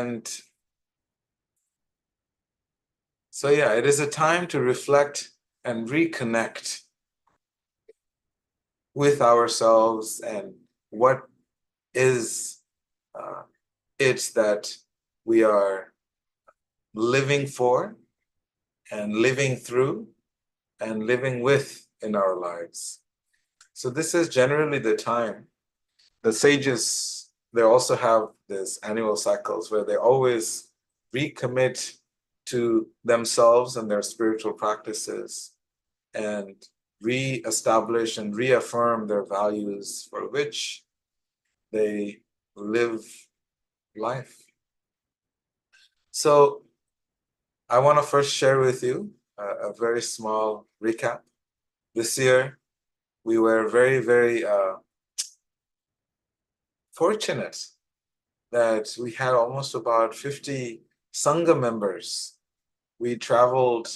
And so, yeah, it is a time to reflect and reconnect with ourselves and what is it that we are living for and living through and living with in our lives. So this is generally the time. The sages, they also have this annual cycles where they always recommit to themselves and their spiritual practices and re-establish and reaffirm their values for which they live life. So I want to first share with you a very small recap. This year, we were very, very fortunate that we had almost about 50 Sangha members. We traveled,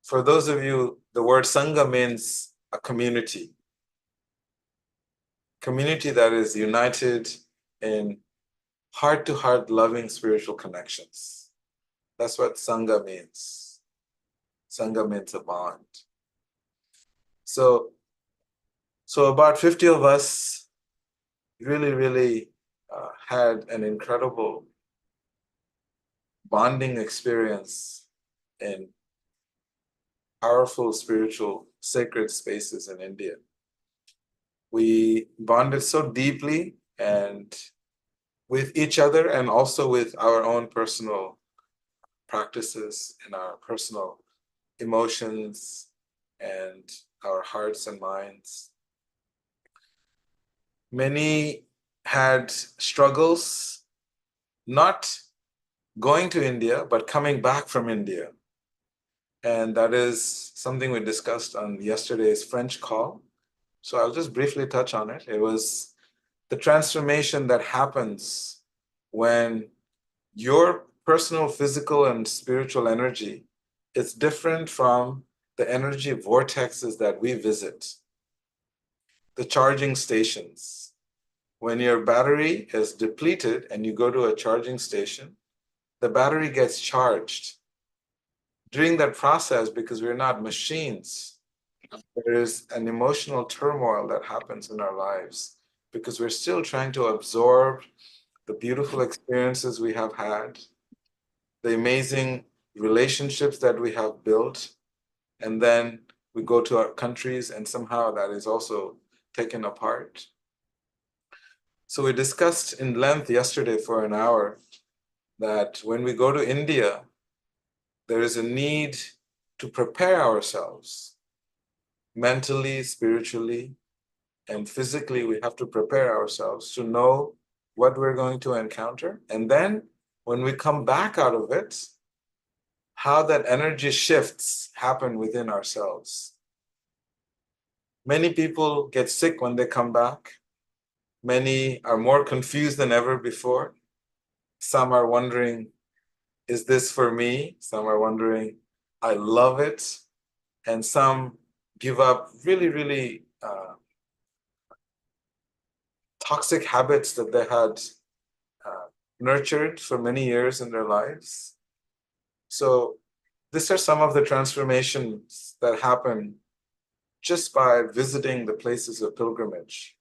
for those of you, the word Sangha means a community. Community that is united in heart-to-heart loving spiritual connections. That's what Sangha means. Sangha means a bond. So about 50 of us really had an incredible bonding experience in powerful spiritual sacred spaces in India. We bonded so deeply and with each other and also with our own personal practices and our personal emotions and our hearts and minds. Many had struggles not going to India, but coming back from India. And that is something we discussed on yesterday's French call. So I'll just briefly touch on it. It was the transformation that happens when your personal, physical, and spiritual energy is different from the energy vortexes that we visit. The charging stations. When your battery is depleted and you go to a charging station, the battery gets charged. During that process, because we're not machines, there is an emotional turmoil that happens in our lives because we're still trying to absorb the beautiful experiences we have had, the amazing relationships that we have built, and then we go to our countries and somehow that is also taken apart. So we discussed in length yesterday for an hour that when we go to India, there is a need to prepare ourselves mentally, spiritually, and physically. We have to prepare ourselves to know what we're going to encounter. And then when we come back out of it, how that energy shifts happen within ourselves. Many people get sick when they come back. Many are more confused than ever before. Some are wondering, is this for me? Some are wondering, I love it. And some give up really toxic habits that they had nurtured for many years in their lives. So these are some of the transformations that happen just by visiting the places of pilgrimage.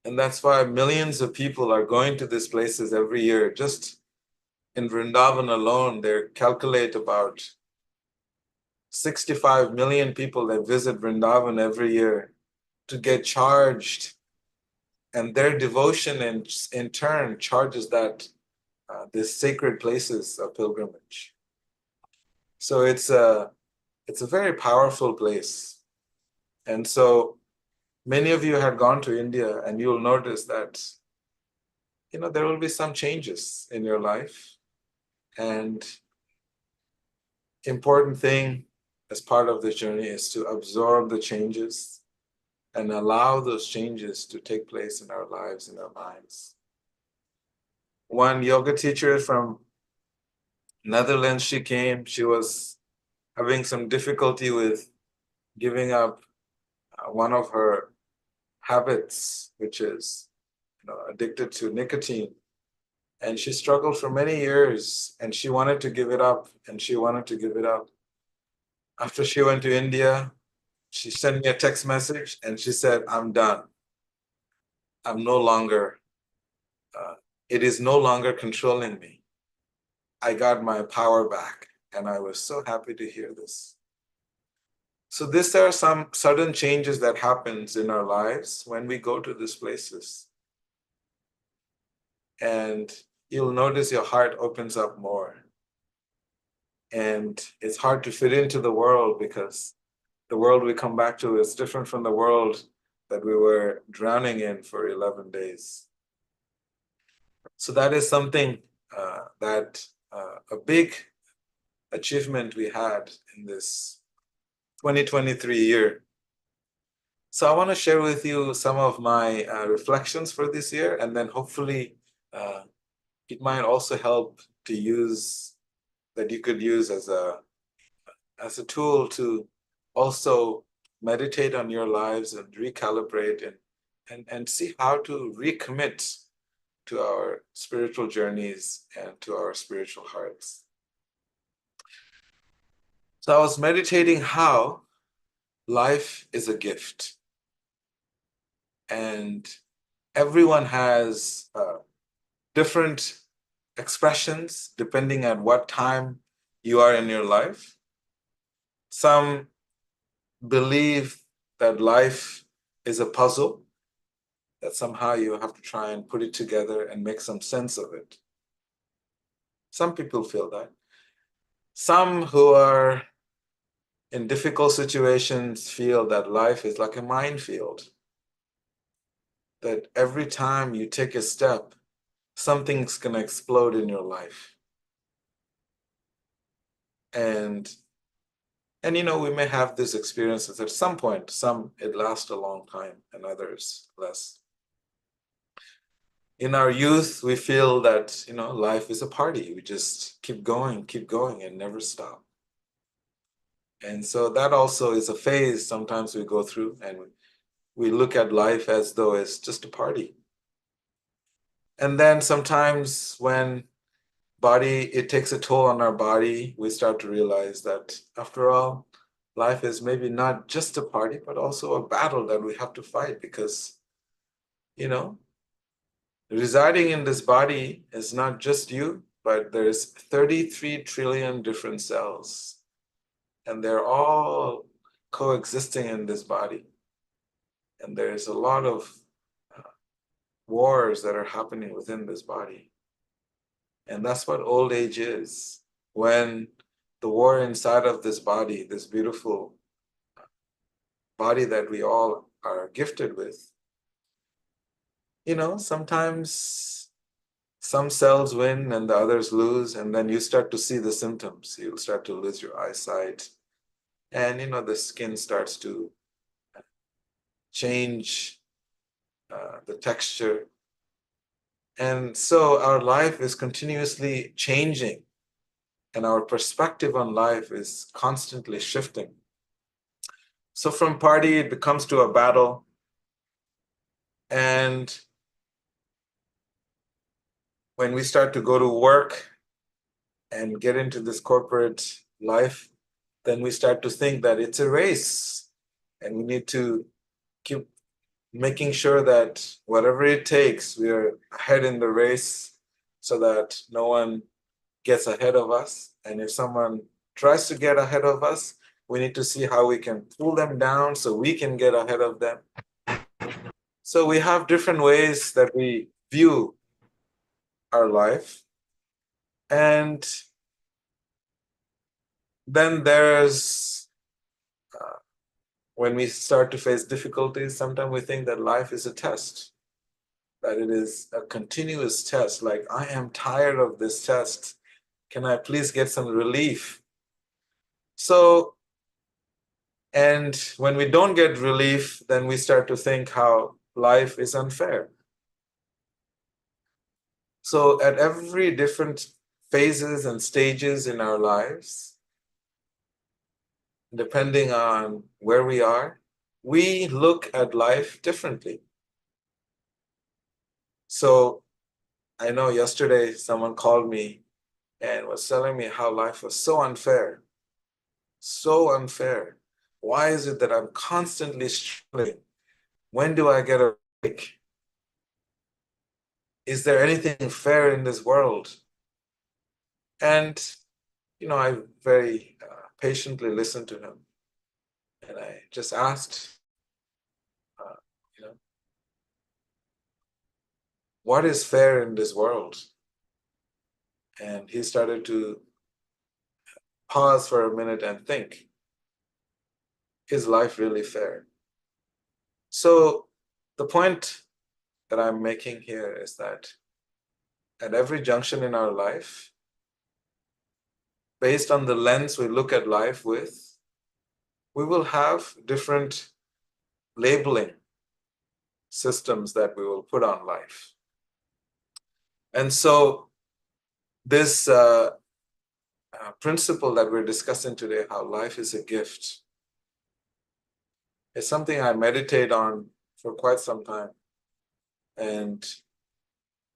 And that's why millions of people are going to these places every year. Just in Vrindavan alone, they calculate about 65 million people that visit Vrindavan every year to get charged. And their devotion in turn charges that these sacred places of pilgrimage. So it's a very powerful place. And so many of you had gone to India and you'll notice that, there will be some changes in your life. And important thing as part of this journey is to absorb the changes and allow those changes to take place in our lives, in our minds. One yoga teacher from Netherlands, she came, she was having some difficulty with giving up one of her habits, which is addicted to nicotine. And she struggled for many years, and she wanted to give it up, and she wanted to give it up. After she went to India, she sent me a text message and she said, I'm done. I'm no longer, uh, it is no longer controlling me. I got my power back. And I was so happy to hear this. So these are some sudden changes that happens in our lives when we go to these places. And you'll notice your heart opens up more. And it's hard to fit into the world because the world we come back to is different from the world that we were drowning in for 11 days. So that is something that a big achievement we had in this 2023 year. So I want to share with you some of my reflections for this year, and then hopefully it might also help to use, that you could use as a tool to also meditate on your lives and recalibrate and see how to recommit to our spiritual journeys and to our spiritual hearts. So I was meditating how life is a gift, and everyone has different expressions depending on what time you are in your life. Some believe that life is a puzzle, that somehow you have to try and put it together and make some sense of it. Some people feel that. Some who are in difficult situations feel that life is like a minefield, that every time you take a step, something's going to explode in your life. And you know, we may have these experiences at some point. Some it lasts a long time and others less. In our youth, we feel that, you know, life is a party. We just keep going and never stop. And so that also is a phase sometimes we go through, and we look at life as though it's just a party. And then sometimes when it takes a toll on our body, we start to realize that after all, life is maybe not just a party, but also a battle that we have to fight because, you know, residing in this body is not just you, but there's 33 trillion different cells, and they're all coexisting in this body. And there's a lot of wars that are happening within this body. And that's what old age is. When the war inside of this body, this beautiful body that we all are gifted with, you know, sometimes some cells win and the others lose, and then you start to see the symptoms. You'll start to lose your eyesight, and, you know, the skin starts to change the texture. And so our life is continuously changing, and our perspective on life is constantly shifting. So from party, it becomes to a battle. And when we start to go to work and get into this corporate life, then we start to think that it's a race, and we need to keep making sure that whatever it takes, we are ahead in the race so that no one gets ahead of us. And if someone tries to get ahead of us, we need to see how we can pull them down so we can get ahead of them. So we have different ways that we view our life. And then there's when we start to face difficulties, sometimes we think that life is a test, that it is a continuous test. Like, I am tired of this test. Can I please get some relief? So, and when we don't get relief, then we start to think how life is unfair. So at every different phases and stages in our lives, depending on where we are, we look at life differently. So I know yesterday someone called me and was telling me how life was so unfair, so unfair. Why is it that I'm constantly struggling? When do I get a break? Is there anything fair in this world? And, I very patiently listened to him. And I just asked, uh, you know, what is fair in this world? And he started to pause for a minute and think, is life really fair? So the point that I'm making here is that at every junction in our life, based on the lens we look at life with, we will have different labeling systems that we will put on life. And so this principle that we're discussing today, how life is a gift, is something I meditate on for quite some time. And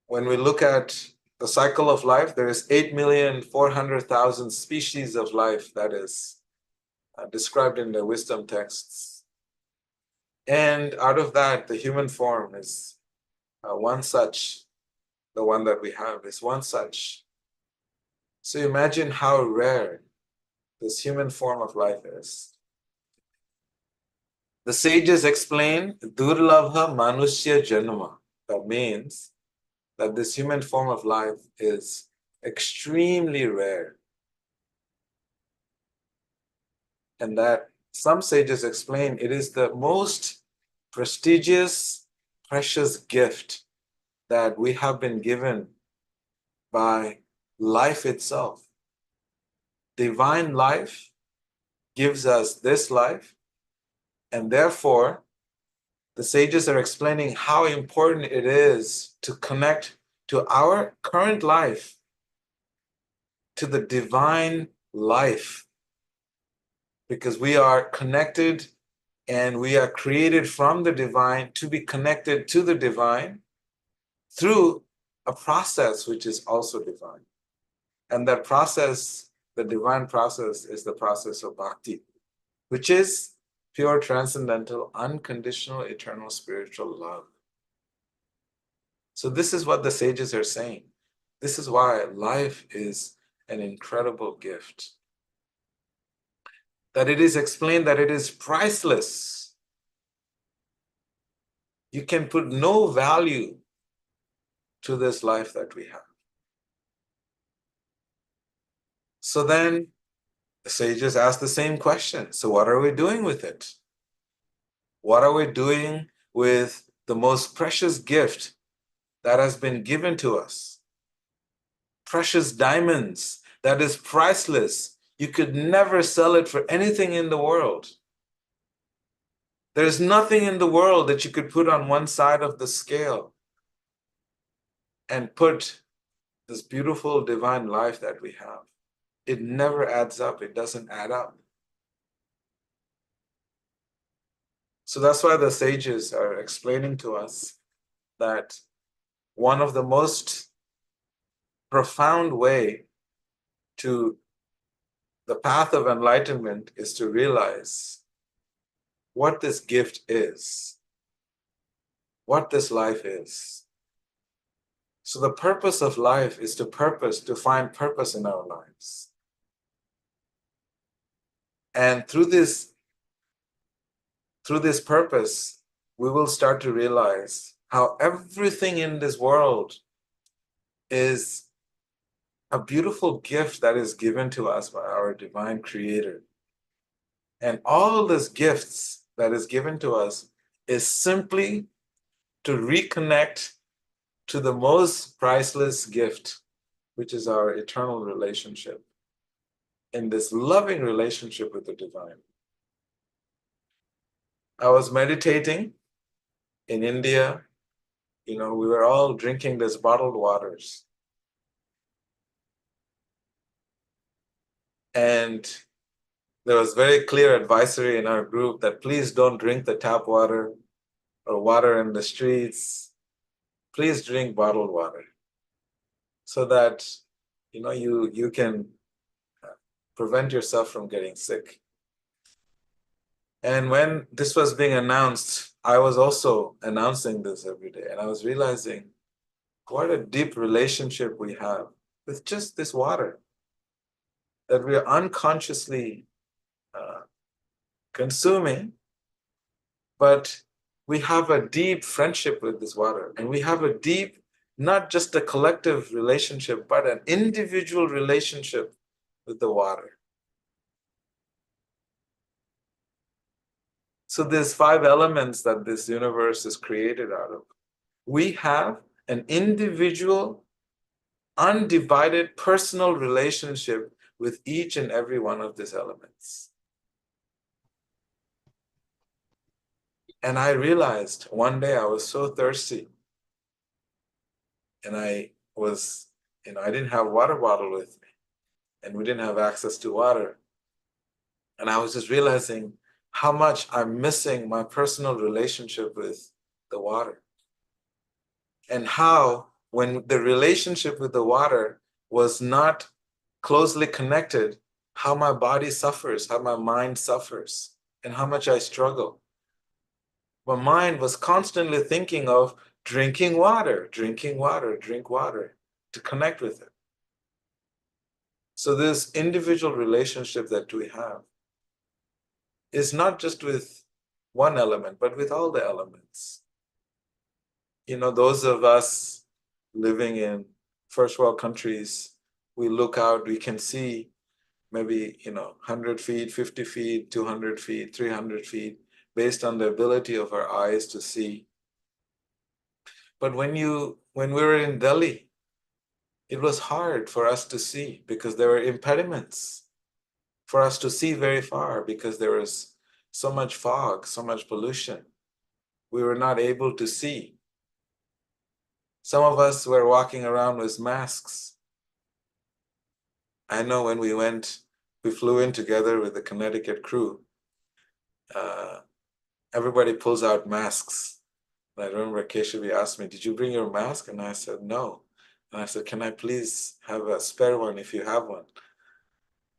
when we look at the cycle of life, there is 8,400,000 species of life that is described in the wisdom texts. And out of that, the human form is one such, the one that we have is one such. So imagine how rare this human form of life is. The sages explain Durlabha Manushya Janma. That means that this human form of life is extremely rare. And that some sages explain it is the most prestigious, precious gift that we have been given by life itself. Divine life gives us this life, and therefore, the sages are explaining how important it is to connect to our current life, to the divine life, because we are connected and we are created from the divine to be connected to the divine through a process which is also divine. And that process, the divine process, is the process of bhakti, which is pure, transcendental, unconditional, eternal spiritual love. So this is what the sages are saying. This is why life is an incredible gift. That it is explained that it is priceless. You can put no value to this life that we have. So then the sages ask the same question. So what are we doing with it? What are we doing with the most precious gift that has been given to us? Precious diamonds that is priceless. You could never sell it for anything in the world. There's nothing in the world that you could put on one side of the scale and put this beautiful divine life that we have. It never adds up. It doesn't add up. So that's why the sages are explaining to us that one of the most profound way to the path of enlightenment is to realize what this gift is, what this life is. So the purpose of life is to find purpose in our lives. And through this purpose, we will start to realize how everything in this world is a beautiful gift that is given to us by our divine creator. And all these gifts that is given to us is simply to reconnect to the most priceless gift, which is our eternal relationship, in this loving relationship with the divine. I was meditating in India. We were all drinking this bottled waters. And there was very clear advisory in our group that please don't drink the tap water or water in the streets. Please drink bottled water. so that you can prevent yourself from getting sick. And when this was being announced, I was also announcing this every day, and I was realizing what a deep relationship we have with just this water, that we are unconsciously uh, consuming, but we have a deep friendship with this water, and we have a deep, not just a collective relationship, but an individual relationship with the water. So there's 5 elements that this universe is created out of. We have an individual, undivided personal relationship with each and every one of these elements. And I realized one day I was so thirsty, and I didn't have a water bottle with me, and we didn't have access to water. And I was just realizing how much I'm missing my personal relationship with the water. And how, when the relationship with the water was not closely connected, how my body suffers, how my mind suffers, and how much I struggle. My mind was constantly thinking of drinking water, drink water to connect with it. So this individual relationship that we have is not just with one element, but with all the elements. Those of us living in first world countries, we look out, we can see maybe 100 feet, 50 feet, 200 feet, 300 feet, based on the ability of our eyes to see. But when we were in Delhi, it was hard for us to see because there were impediments for us to see very far because there was so much fog, so much pollution. We were not able to see. Some of us were walking around with masks. I know when we flew in together with the Connecticut crew, everybody pulls out masks. And I remember Keshavi asked me, "Did you bring your mask?" And I said, "No." And I said, "Can I please have a spare one if you have one?"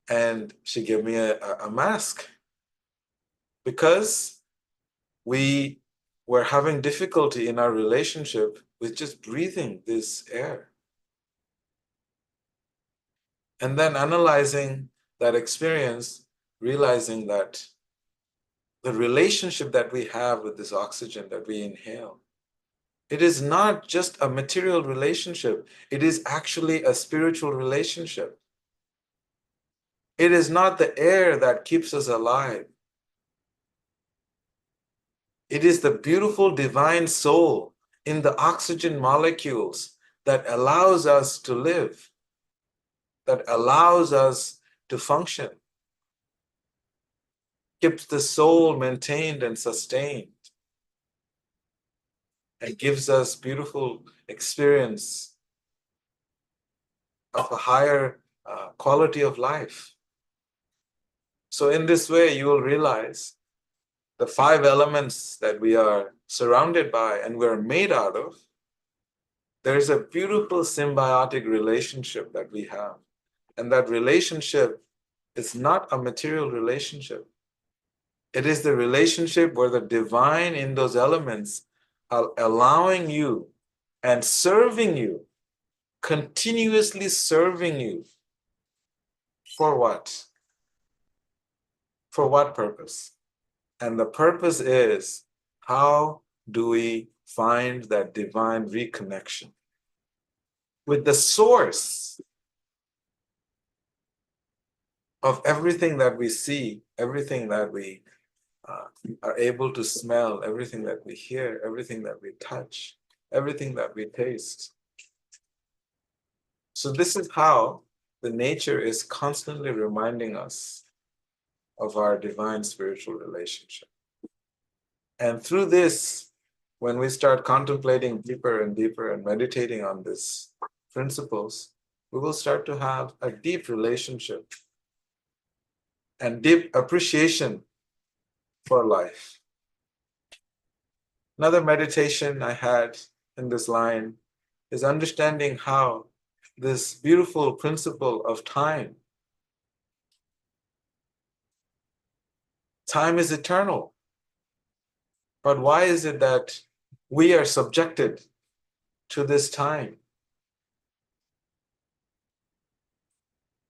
And she gave me a mask because we were having difficulty in our relationship with just breathing this air. And then analyzing that experience, realizing that the relationship that we have with this oxygen that we inhale, it is not just a material relationship, it is actually a spiritual relationship. It is not the air that keeps us alive. It is the beautiful divine soul in the oxygen molecules that allows us to live, that allows us to function, keeps the soul maintained and sustained, and gives us beautiful experience of a higher quality of life. So in this way, you will realize the 5 elements that we are surrounded by and we're made out of, there's a beautiful symbiotic relationship that we have. And that relationship is not a material relationship. It is the relationship where the divine in those elements are allowing you and serving you, continuously serving you. For what? For what purpose? And the purpose is, how do we find that divine reconnection with the source of everything that we see, everything that we are able to smell, everything that we hear, everything that we touch, everything that we taste. So this is how the nature is constantly reminding us of our divine spiritual relationship. And through this, when we start contemplating deeper and deeper and meditating on these principles, we will start to have a deep relationship and deep appreciation for life. Another meditation I had in this line is understanding how this beautiful principle of time. Time is eternal. But why is it that we are subjected to this time?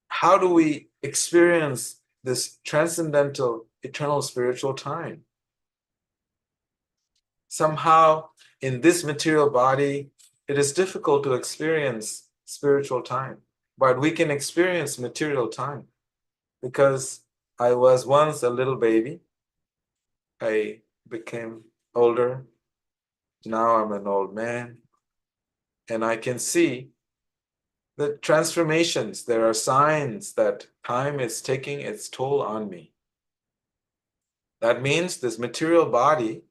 How do we experience this transcendental, eternal spiritual time? Somehow, in this material body, it is difficult to experience spiritual time, but we can experience material time because I was once a little baby. I became older. Now I'm an old man, and I can see the transformations. There are signs that time is taking its toll on me. That means this material body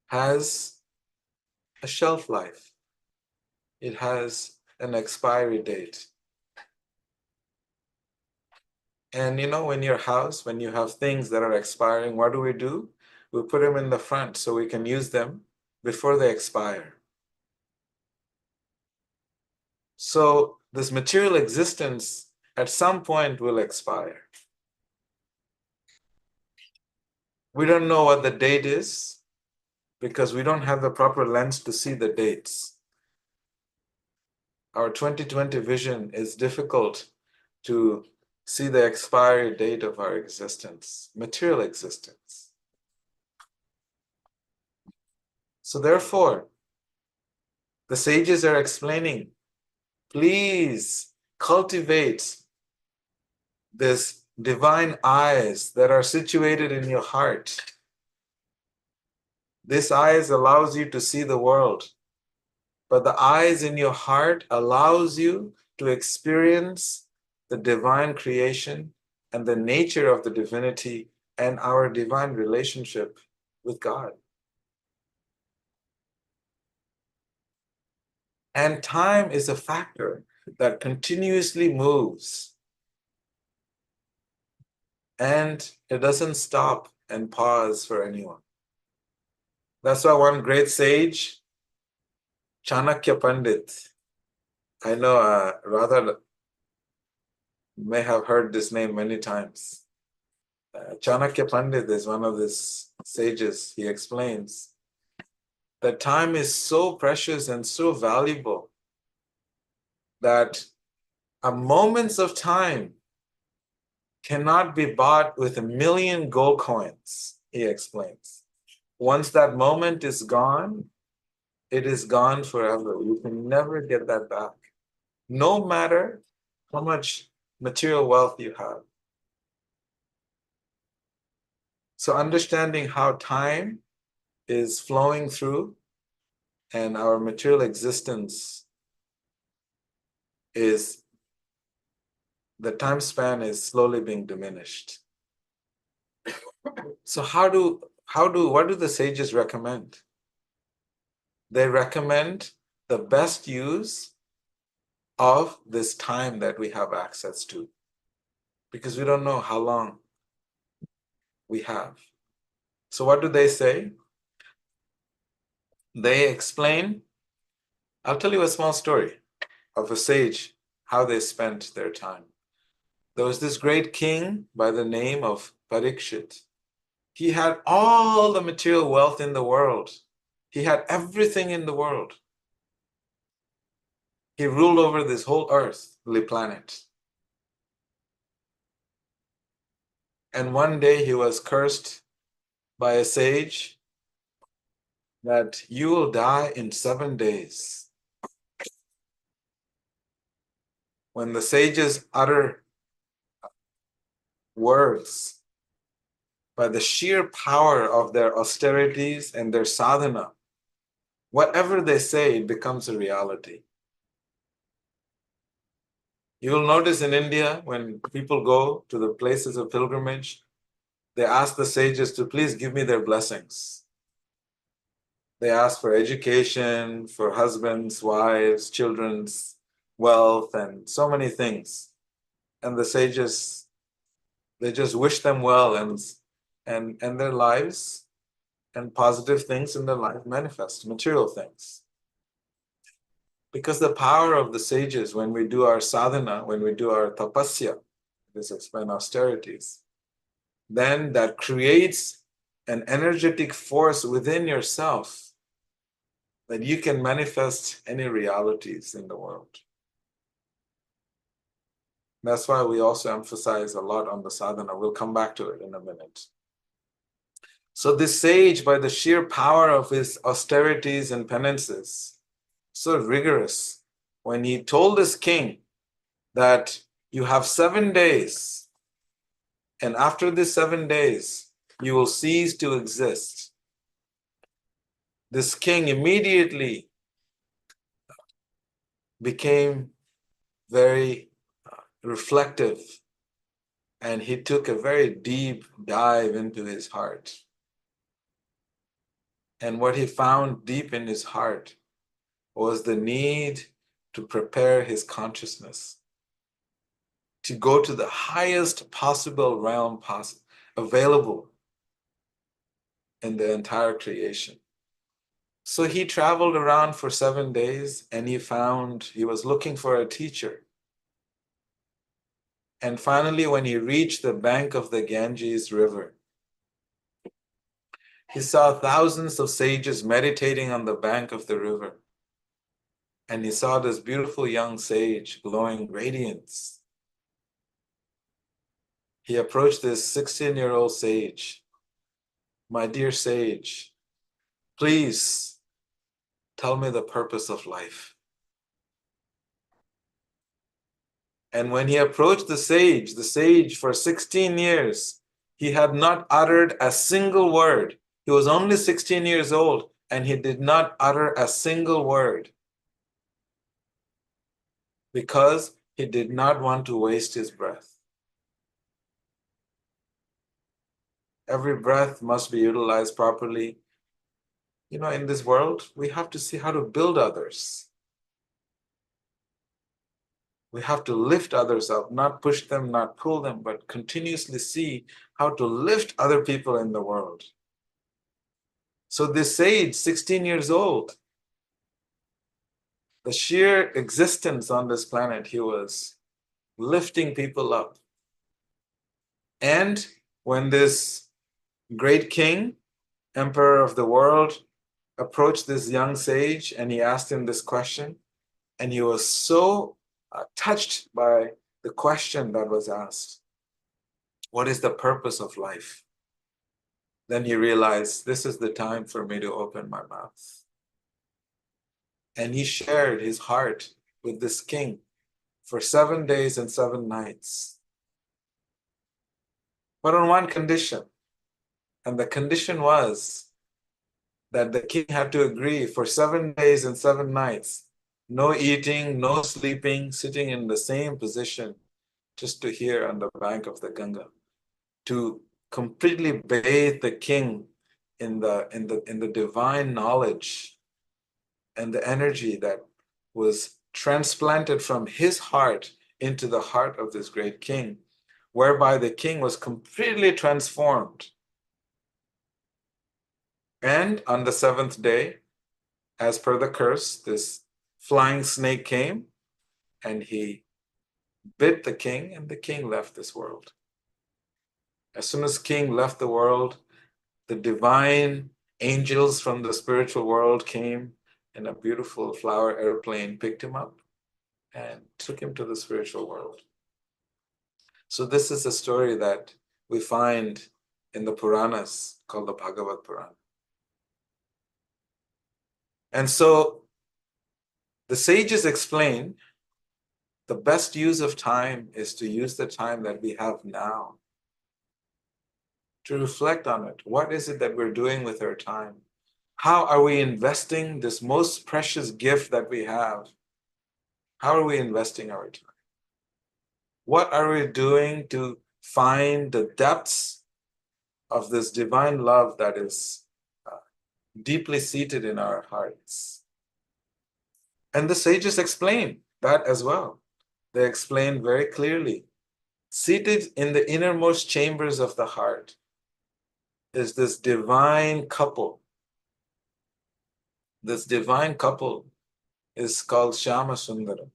has a shelf life. It has an expiry date. And when your house, when you have things that are expiring, what do? We put them in the front so we can use them before they expire. So this material existence at some point will expire. We don't know what the date is because we don't have the proper lens to see the dates. Our 2020 vision is difficult to see the expiry date of our existence, material existence. So therefore, the sages are explaining, please cultivate this divine eyes that are situated in your heart. This eyes allows you to see the world, but the eyes in your heart allows you to experience the divine creation and the nature of the divinity and our divine relationship with God. And time is a factor that continuously moves, and it doesn't stop and pause for anyone. That's why one great sage, Chanakya Pandit, I know Radha may have heard this name many times. Chanakya Pandit is one of these sages. He explains that time is so precious and so valuable that a moments of time cannot be bought with 1,000,000 gold coins, he explains. Once that moment is gone, it is gone forever. You can never get that back, no matter how much material wealth you have. So understanding how time is flowing through and our material existence is, the time span is slowly being diminished. So what do the sages recommend? They recommend the best use of this time that we have access to, because we don't know how long we have. So what do they say? They explain, I'll tell you a small story of a sage, how they spent their time. There was this great king by the name of Parikshit. He had all the material wealth in the world. He had everything in the world. He ruled over this whole earthly planet. And one day he was cursed by a sage that you will die in 7 days. When the sages utter words, by the sheer power of their austerities and their sadhana, whatever they say, it becomes a reality. You will notice in India, when people go to the places of pilgrimage, they ask the sages to please give me their blessings. They ask for education, for husbands, wives, children's wealth, and so many things. And the sages, they just wish them well, and their lives and positive things in their life manifest, material things. Because the power of the sages, when we do our sadhana, when we do our tapasya, this explain austerities, then that creates an energetic force within yourself that you can manifest any realities in the world. That's why we also emphasize a lot on the sadhana. We'll come back to it in a minute. So this sage, by the sheer power of his austerities and penances, so rigorous, when he told this king that you have 7 days, and after these 7 days, you will cease to exist. This king immediately became very reflective, and he took a very deep dive into his heart. And what he found deep in his heart was the need to prepare his consciousness to go to the highest possible realm available in the entire creation. So he traveled around for 7 days, and he was looking for a teacher. And finally, when he reached the bank of the Ganges River, he saw thousands of sages meditating on the bank of the river. And he saw this beautiful young sage glowing radiance. He approached this 16-year-old sage. My dear sage, please tell me the purpose of life. And when he approached the sage for 16 years, he had not uttered a single word. He was only 16 years old, and he did not utter a single word because he did not want to waste his breath. Every breath must be utilized properly. You know, in this world, we have to see how to build others. We have to lift others up, not push them, not pull them, but continuously see how to lift other people in the world. So this sage, 16 years old, the sheer existence on this planet, he was lifting people up. And when this great king, emperor of the world, approached this young sage and he asked him this question, and he was so touched by the question that was asked. What is the purpose of life? Then he realized, this is the time for me to open my mouth. And he shared his heart with this king for 7 days and 7 nights. But on one condition, and the condition was that the king had to agree for 7 days and 7 nights, no eating, no sleeping, sitting in the same position, just to hear on the bank of the Ganga, to completely bathe the king in the divine knowledge and the energy that was transplanted from his heart into the heart of this great king, whereby the king was completely transformed. And on the 7th day, as per the curse, this flying snake came and he bit the king, and the king left this world. As soon as king left the world, the divine angels from the spiritual world came in a beautiful flower airplane, picked him up, and took him to the spiritual world. So this is a story that we find in the Puranas called the Bhagavad Purana. And so the sages explain the best use of time is to use the time that we have now to reflect on it. What is it that we're doing with our time? How are we investing this most precious gift that we have? How are we investing our time? What are we doing to find the depths of this divine love that is deeply seated in our hearts? And the sages explain that as well. They explain very clearly. Seated in the innermost chambers of the heart is this divine couple is called Shyama Sundaram,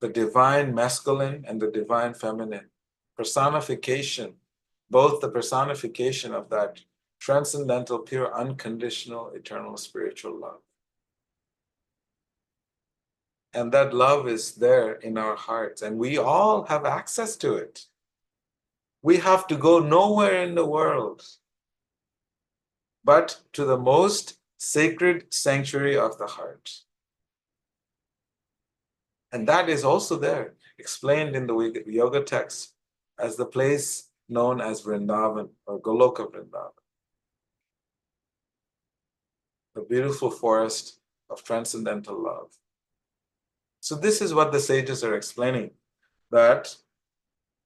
the divine masculine and the divine feminine personification, both the personification of that transcendental, pure, unconditional, eternal spiritual love. And that love is there in our hearts, and we all have access to it. We have to go nowhere in the world but to the most sacred sanctuary of the heart. And that is also there, explained in the yoga text as the place known as Vrindavan or Goloka Vrindavan, the beautiful forest of transcendental love. So this is what the sages are explaining, that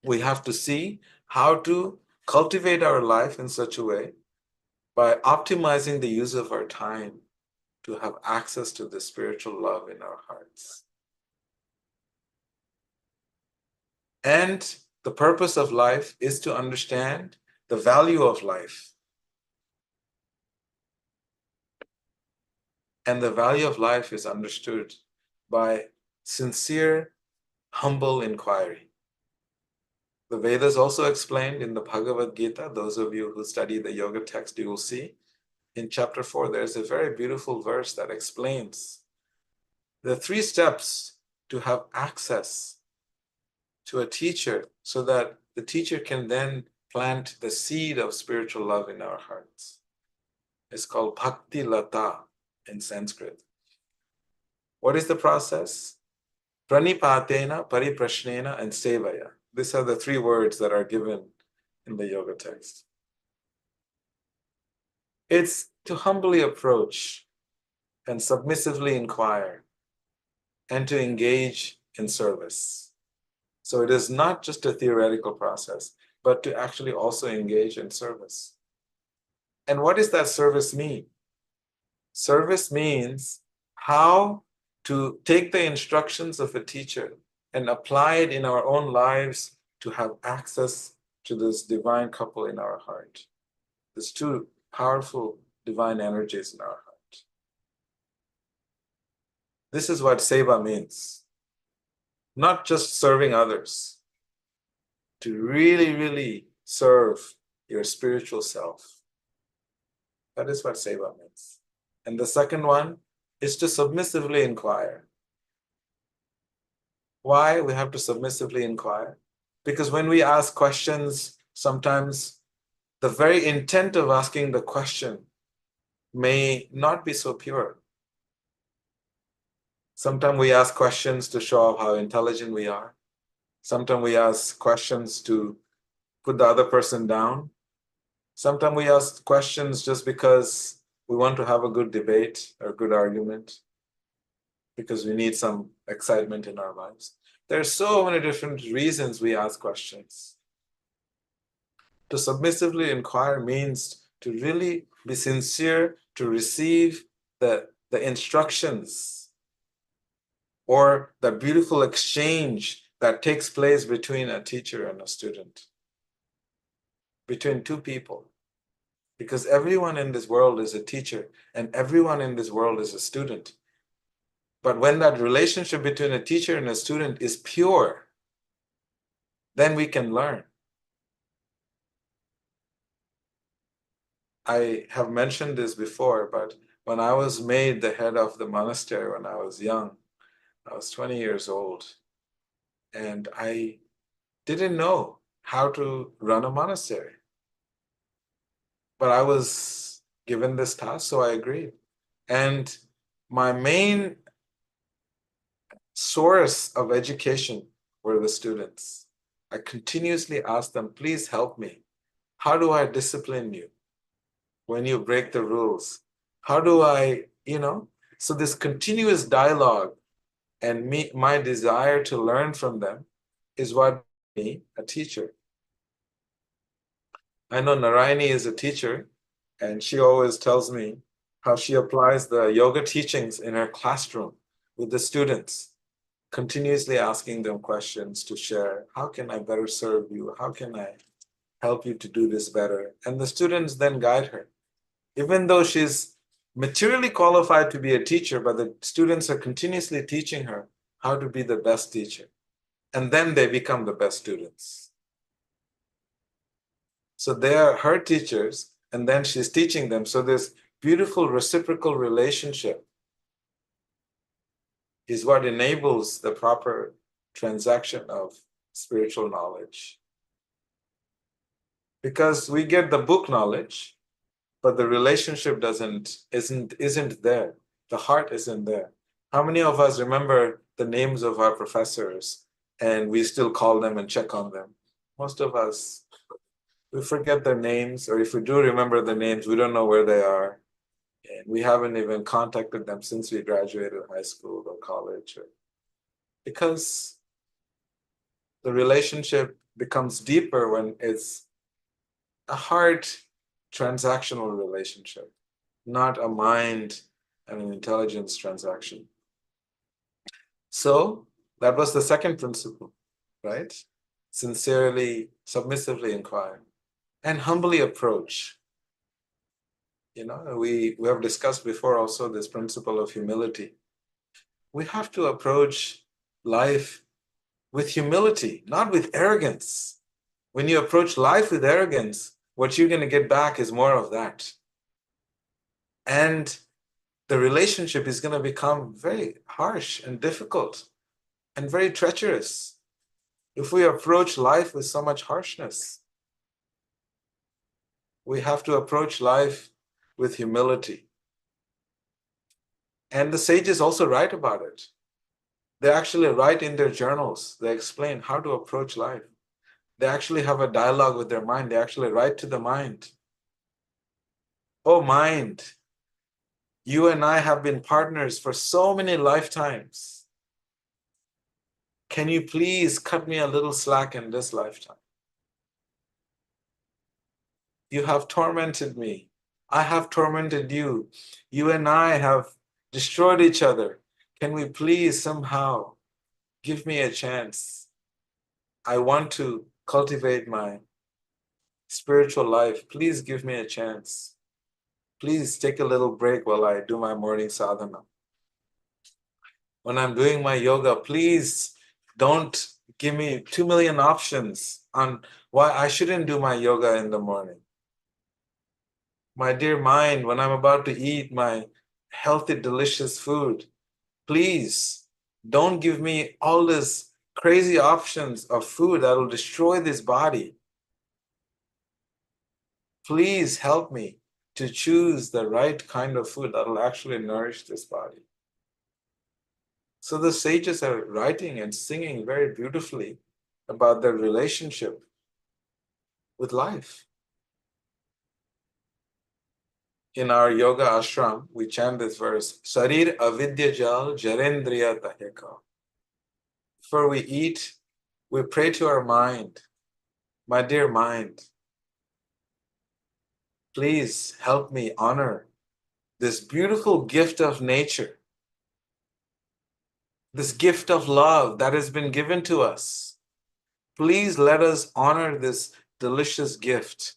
we have to see how to cultivate our life in such a way by optimizing the use of our time to have access to the spiritual love in our hearts. And the purpose of life is to understand the value of life. And the value of life is understood by sincere, humble inquiry. The Vedas also explained in the Bhagavad Gita, those of you who study the yoga text, you will see in chapter 4, there's a very beautiful verse that explains the 3 steps to have access to a teacher so that the teacher can then plant the seed of spiritual love in our hearts. It's called Bhakti Lata in Sanskrit. What is the process? Pranipatena, Pariprashnena, and Sevaya. These are the 3 words that are given in the yoga text. It's to humbly approach and submissively inquire and to engage in service. So it is not just a theoretical process, but to actually also engage in service. And what does that service mean? Service means how to take the instructions of a teacher and apply it in our own lives to have access to this divine couple in our heart. There's 2 powerful divine energies in our heart. This is what Seva means. Not just serving others, to really, really serve your spiritual self. That is what Seva means. And the second one is to submissively inquire. Why we have to submissively inquire? Because when we ask questions, sometimes the very intent of asking the question may not be so pure. Sometimes we ask questions to show off how intelligent we are. Sometimes we ask questions to put the other person down. Sometimes we ask questions just because we want to have a good debate or a good argument, because we need some excitement in our lives. There are so many different reasons we ask questions. To submissively inquire means to really be sincere to receive the instructions or the beautiful exchange that takes place between a teacher and a student, between 2 people. Because everyone in this world is a teacher and everyone in this world is a student. But when that relationship between a teacher and a student is pure, then we can learn. I have mentioned this before, but when I was made the head of the monastery when I was young, I was 20 years old, and I didn't know how to run a monastery. But I was given this task, so I agreed. And my main source of education were the students. I continuously asked them, please help me. How do I discipline you when you break the rules? How do I, So this continuous dialogue and my desire to learn from them is what made me a teacher. I know Narayani is a teacher, and she always tells me how she applies the yoga teachings in her classroom with the students, continuously asking them questions to share. How can I better serve you? How can I help you to do this better? And the students then guide her. Even though she's materially qualified to be a teacher, but the students are continuously teaching her how to be the best teacher. And then they become the best students. So they are her teachers, and then she's teaching them. So this beautiful reciprocal relationship is what enables the proper transaction of spiritual knowledge. Because we get the book knowledge, but the relationship isn't there. The heart isn't there. How many of us remember the names of our professors and we still call them and check on them? Most of us, we forget their names, or if we do remember the names, we don't know where they are. And we haven't even contacted them since we graduated high school or college. Because the relationship becomes deeper when it's a heart transactional relationship, not a mind and an intelligence transaction. So that was the second principle, right? Sincerely, submissively inquire and humbly approach. You know, we have discussed before also this principle of humility. We have to approach life with humility, not with arrogance. When you approach life with arrogance, what you're going to get back is more of that. And the relationship is going to become very harsh and difficult and very treacherous if we approach life with so much harshness. We have to approach life with humility. And the sages also write about it. They actually write in their journals. They explain how to approach life. They actually have a dialogue with their mind. They actually write to the mind. Oh, mind, you and I have been partners for so many lifetimes. Can you please cut me a little slack in this lifetime? You have tormented me. I have tormented you. You and I have destroyed each other. Can we please somehow give me a chance? I want to cultivate my spiritual life. Please give me a chance. Please take a little break while I do my morning sadhana. When I'm doing my yoga, please don't give me 2 million options on why I shouldn't do my yoga in the morning. My dear mind, when I'm about to eat my healthy, delicious food, please don't give me all these crazy options of food that will destroy this body. Please help me to choose the right kind of food that will actually nourish this body. So the sages are writing and singing very beautifully about their relationship with life. In our yoga ashram, we chant this verse, Sarir avidya jal jarendriya taheka. Before we eat, we pray to our mind, my dear mind, please help me honor this beautiful gift of nature, this gift of love that has been given to us. Please let us honor this delicious gift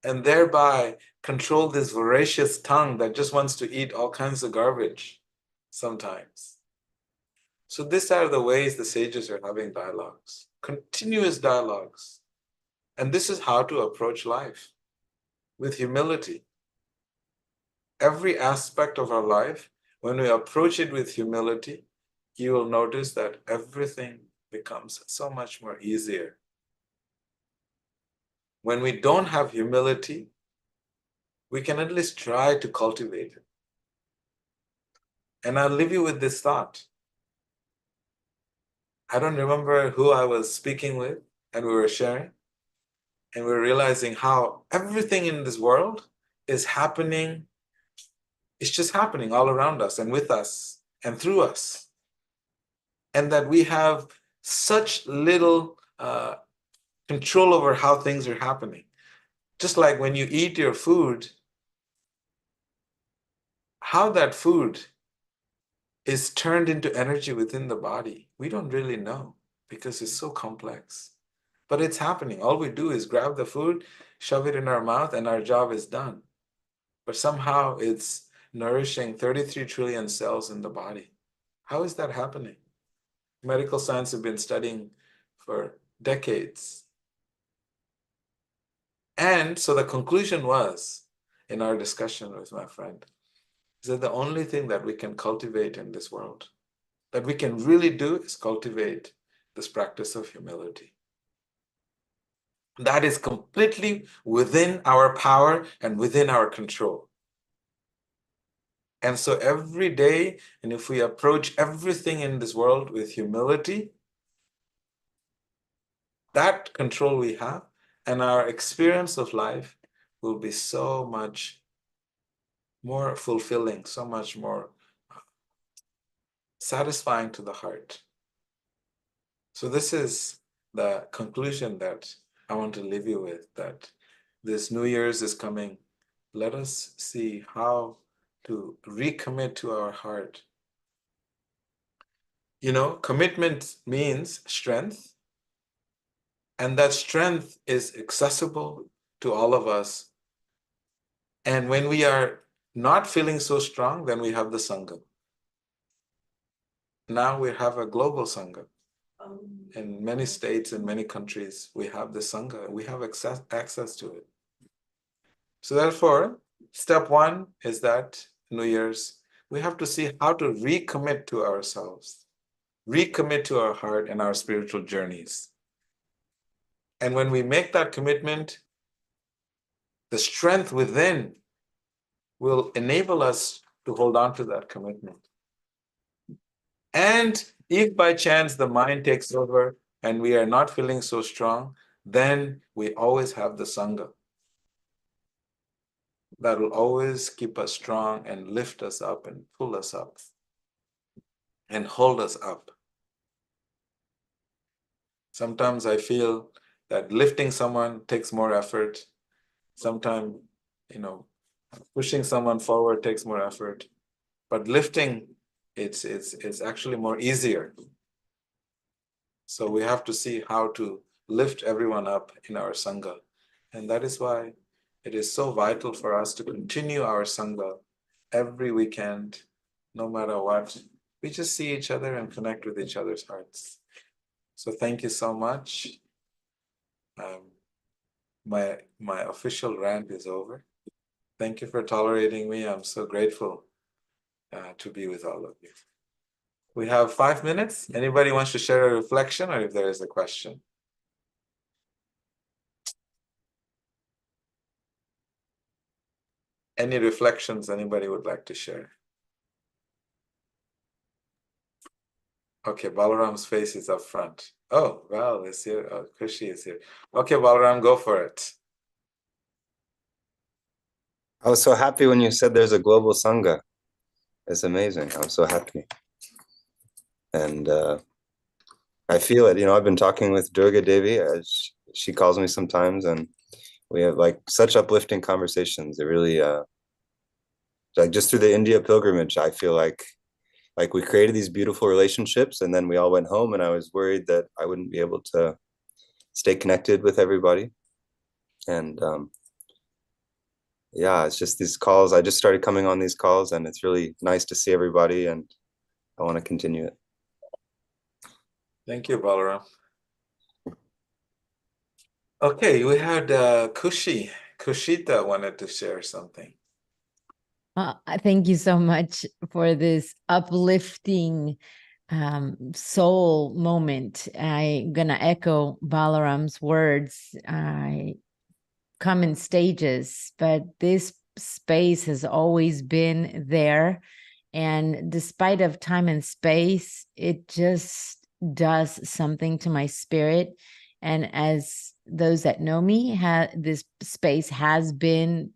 and thereby control this voracious tongue that just wants to eat all kinds of garbage sometimes. So these are the ways the sages are having dialogues, continuous dialogues. And this is how to approach life, with humility. Every aspect of our life, when we approach it with humility, you will notice that everything becomes so much more easier. When we don't have humility, we can at least try to cultivate it. And I'll leave you with this thought. I don't remember who I was speaking with, and we were sharing, and we were realizing how everything in this world is happening. It's just happening all around us and with us and through us. And that we have such little control over how things are happening. Just like when you eat your food, how that food is turned into energy within the body, we don't really know because it's so complex. But it's happening. All we do is grab the food, shove it in our mouth, and our job is done. but somehow it's nourishing 33 trillion cells in the body. How is that happening? Medical science have been studying for decades. And so the conclusion was, in our discussion with my friend, is that the only thing that we can cultivate in this world, that we can really do, is cultivate this practice of humility. That is completely within our power and within our control. And so every day, and if we approach everything in this world with humility, that control we have, and our experience of life will be so much more fulfilling, so much more satisfying to the heart. So this is the conclusion that I want to leave you with, that this New Year's is coming. Let us see how to recommit to our heart. You know, commitment means strength, and that strength is accessible to all of us. And when we are not feeling so strong, then we have the Sangha. Now we have a global Sangha. In many states, in many countries, we have the Sangha. We have access to it. So therefore, step one is that New Year's, we have to see how to recommit to ourselves, recommit to our heart and our spiritual journeys. And when we make that commitment, the strength within will enable us to hold on to that commitment. And if by chance the mind takes over and we are not feeling so strong, then we always have the Sangha. That will always keep us strong and lift us up and pull us up and hold us up. Sometimes I feel that lifting someone takes more effort. Sometimes, pushing someone forward takes more effort. But lifting, it's actually more easier. So we have to see how to lift everyone up in our Sangha. And that is why it is so vital for us to continue our Sangha every weekend, no matter what. We just see each other and connect with each other's hearts. So thank you so much. My official rant is over. Thank you for tolerating me. I'm so grateful to be with all of you. We have 5 minutes. Anybody wants to share a reflection, or if there is a question? Any reflections anybody would like to share? Okay, Balaram's face is up front. Oh, Val is here. Oh, Kushi is here. Okay, Balaram, go for it. I was so happy when you said there's a global Sangha. It's amazing. I'm so happy. And I feel it. I've been talking with Durga Devi, as she calls me sometimes, and we have like such uplifting conversations. It really, like just through the India pilgrimage, I feel like we created these beautiful relationships, and then we all went home, and I was worried that I wouldn't be able to stay connected with everybody. And yeah, it's just these calls. I just started coming on these calls, and it's really nice to see everybody, and I want to continue it. Thank you, Balaram. Okay, we had Kushita wanted to share something. Thank you so much for this uplifting soul moment. I'm gonna echo Balaram's words. I come in stages, but this space has always been there. And despite of time and space, it just does something to my spirit. And as those that know me, this space has been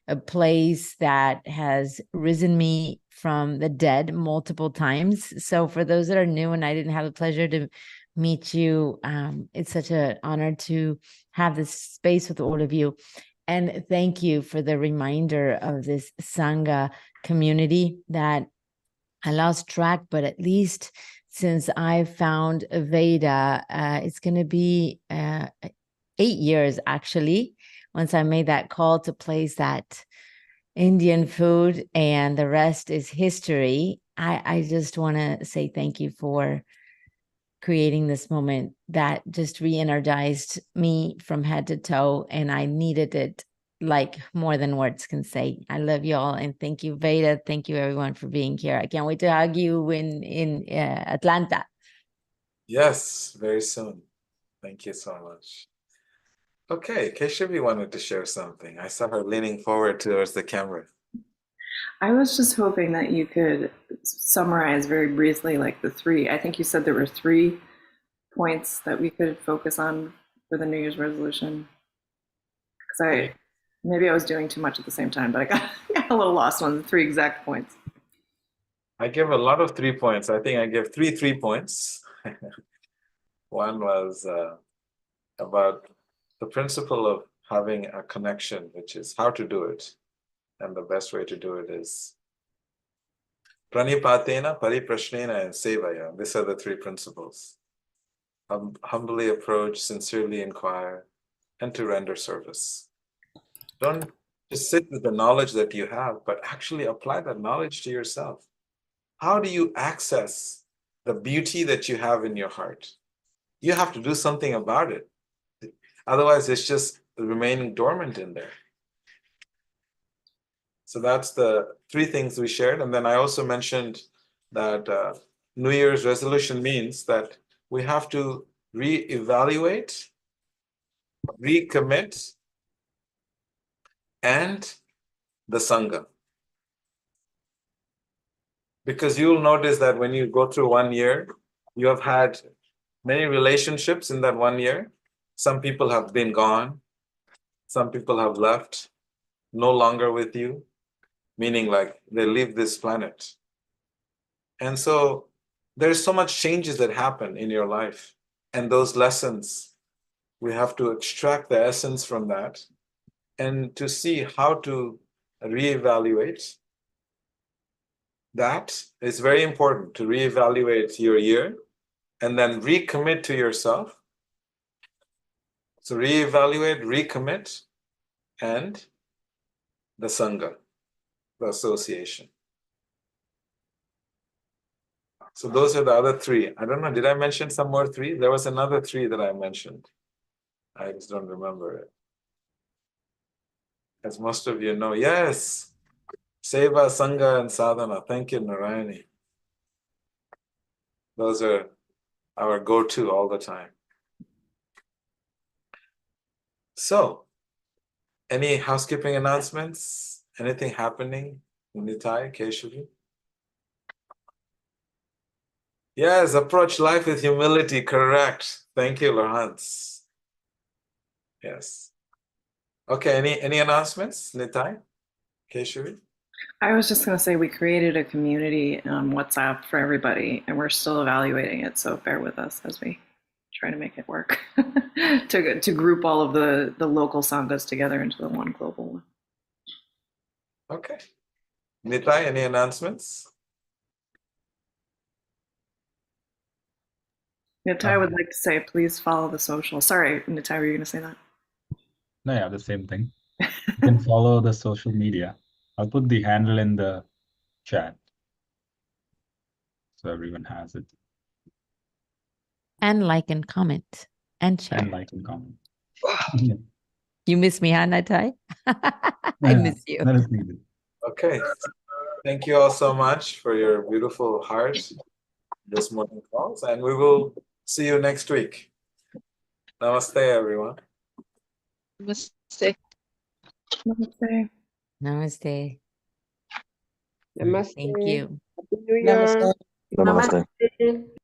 a place that has risen me from the dead multiple times. So for those that are new and I didn't have the pleasure to meet you, it's such an honor to have this space with all of you. And thank you for the reminder of this Sangha community that I lost track, but at least since I found Veda, it's going to be 8 years actually, once I made that call to place that Indian food, and the rest is history. I just want to say thank you for creating this moment that just re-energized me from head to toe, and I needed it like more than words can say. I love you all, and thank you, Veda. Thank you, everyone, for being here. I can't wait to hug you in Atlanta. Yes, very soon. Thank you so much. Okay, Keshavi wanted to share something. I saw her leaning forward towards the camera. I was just hoping that you could summarize very briefly, like the three. I think you said there were 3 points that we could focus on for the New Year's resolution. Because maybe I was doing too much at the same time, but I got a little lost on the 3 exact points. I give a lot of 3 points. I think I give 3 points. One was about the principle of having a connection, which is how to do it. And the best way to do it is pranipatena, pariprashnena, and sevaya. These are the 3 principles. Humbly approach, sincerely inquire, and to render service. Don't just sit with the knowledge that you have, but actually apply that knowledge to yourself. How do you access the beauty that you have in your heart? You have to do something about it. Otherwise, it's just remaining dormant in there. So that's the 3 things we shared. And then I also mentioned that New Year's resolution means that we have to reevaluate, recommit, and the Sangha. Because you'll notice that when you go through 1 year, you have had many relationships in that 1 year. Some people have been gone. Some people have left, no longer with you, meaning like they leave this planet. And so there's so much changes that happen in your life. And those lessons, we have to extract the essence from that and to see how to reevaluate. That is very important, to reevaluate your year and then recommit to yourself. So reevaluate, recommit, and the Sangha, the association. So those are the other 3. I don't know, did I mention some more 3? There was another 3 that I mentioned. I just don't remember it. As most of you know, yes, Seva, Sangha, and Sadhana. Thank you, Narayani. Those are our go-to all the time. So, any housekeeping announcements? Anything happening? Nitai, Keshavi? Yes, approach life with humility, correct. Thank you, Laurence. Yes. Okay, any announcements, Nitai, Keshavi? I was just going to say we created a community on WhatsApp for everybody, and we're still evaluating it. So bear with us as we try to make it work to group all of the local sanghas together into the one global one. Okay. Nitai, any announcements? Nitai would like to say, please follow the social. Sorry, Nitai, were you going to say that? No, yeah, the same thing. You can follow the social media. I'll put the handle in the chat so everyone has it. And like and comment and share. And like and comment. You miss me, huh, Natai? I miss you. That is needed. Okay. Thank you all so much for your beautiful heart this morning calls, and we will see you next week. Namaste, everyone. Namaste. Namaste. Namaste. Namaste. Thank you. Happy New Year. Namaste. Namaste.